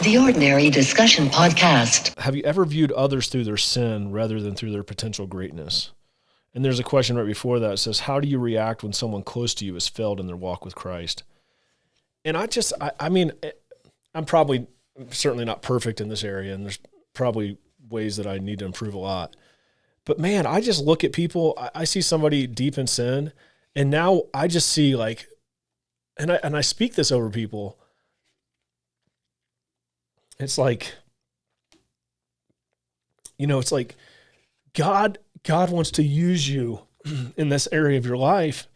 The Ordinary Discussion Podcast. Have you ever viewed others through their sin rather than through their potential greatness? And there's a question right before that. It says, how do you react when someone close to you has failed in their walk with Christ? And I mean, I'm probably certainly not perfect in this area, and there's probably ways that I need to improve a lot. But man, I just look at people, I see somebody deep in sin, and now I just see like, and I speak this over people. It's like, it's like God wants to use you in this area of your life,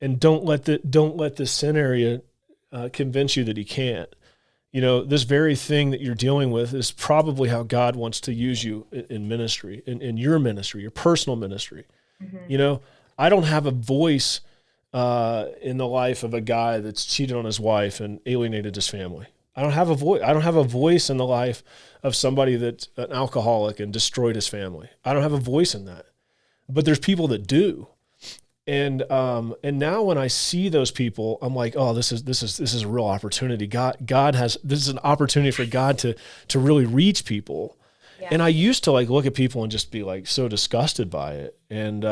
and don't let this sin area convince you that he can't. This very thing that you're dealing with is probably how God wants to use you in ministry, in your ministry, your personal ministry. Mm-hmm. I don't have a voice in the life of a guy that's cheated on his wife and alienated his family. I don't have a voice. I don't have a voice in the life of somebody that's an alcoholic and destroyed his family. I don't have a voice in that. But there's people that do. And now when I see those people, I'm like, oh, this is a real opportunity. This is an opportunity for God to really reach people. Yeah. And I used to like look at people and just be like so disgusted by it. And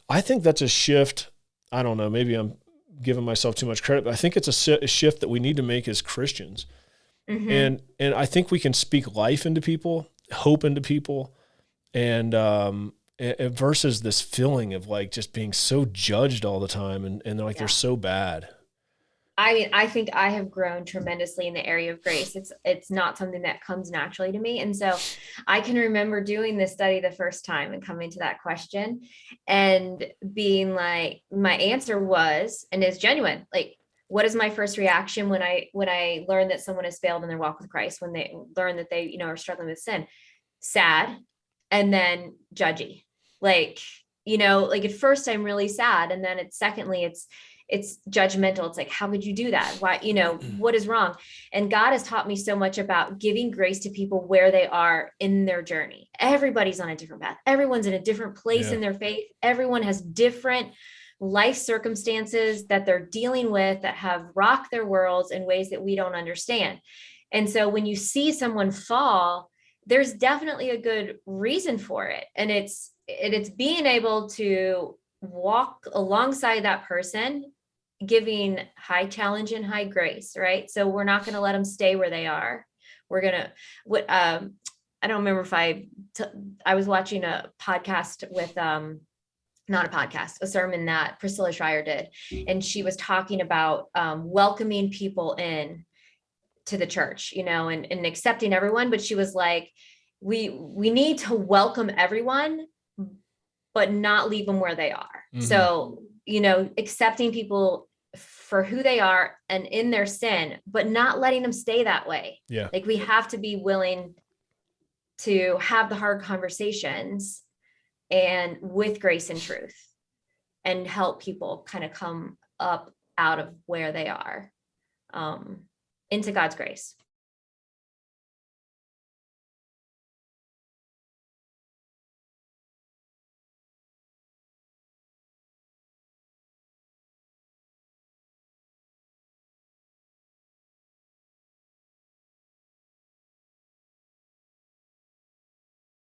I think that's a shift. I don't know, maybe I'm giving myself too much credit, but I think it's a shift that we need to make as Christians. Mm-hmm. And I think we can speak life into people, hope into people, and versus this feeling of like just being so judged all the time and they're like, they're so bad. I mean, I think I have grown tremendously in the area of grace. It's not something that comes naturally to me. And so I can remember doing this study the first time and coming to that question and being like, my answer was, and is genuine, like, what is my first reaction when I learn that someone has failed in their walk with Christ, when they learn that they, are struggling with sin? Sad. And then judgy. Like at first I'm really sad. And then secondly, it's judgmental. It's like, how could you do that? Why, what is wrong? And God has taught me so much about giving grace to people where they are in their journey. Everybody's on a different path. Everyone's in a different place in their faith. Everyone has different life circumstances that they're dealing with that have rocked their worlds in ways that we don't understand. And so when you see someone fall, there's definitely a good reason for it. And it's being able to walk alongside that person, giving high challenge and high grace, right? So we're not going to let them stay where they are. We're going to, I don't remember if I was watching a podcast with, not a podcast, a sermon that Priscilla Schreier did. And she was talking about welcoming people in to the church, and accepting everyone. But she was like, we need to welcome everyone, but not leave them where they are. Mm-hmm. So, accepting people for who they are and in their sin, but not letting them stay that way. Yeah. Like we have to be willing to have the hard conversations and with grace and truth and help people kind of come up out of where they are, into God's grace.